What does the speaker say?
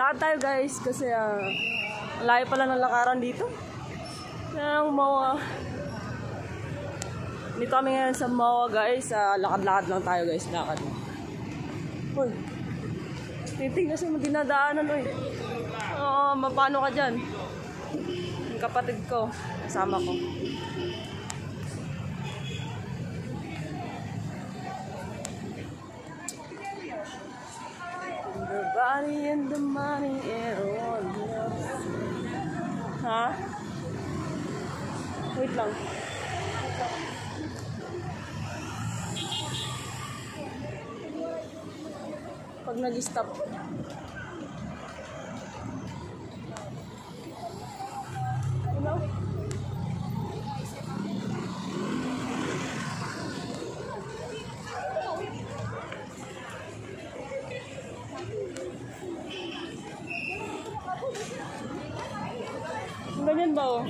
Lakad tayo guys kasi layo pala ng lakaran dito. Ng MOA. Dito kami ngayon sa MOA guys. Lakad-lakad lang tayo guys. Lakad. Uy. Titignan siya mo dinadaanan uy. Mapano ka dyan? Yung kapatid ko. Kasama ko. The body and the money and all. Ha? Wait lang. Pag nag-stop. Hello? Ganyan ba oh?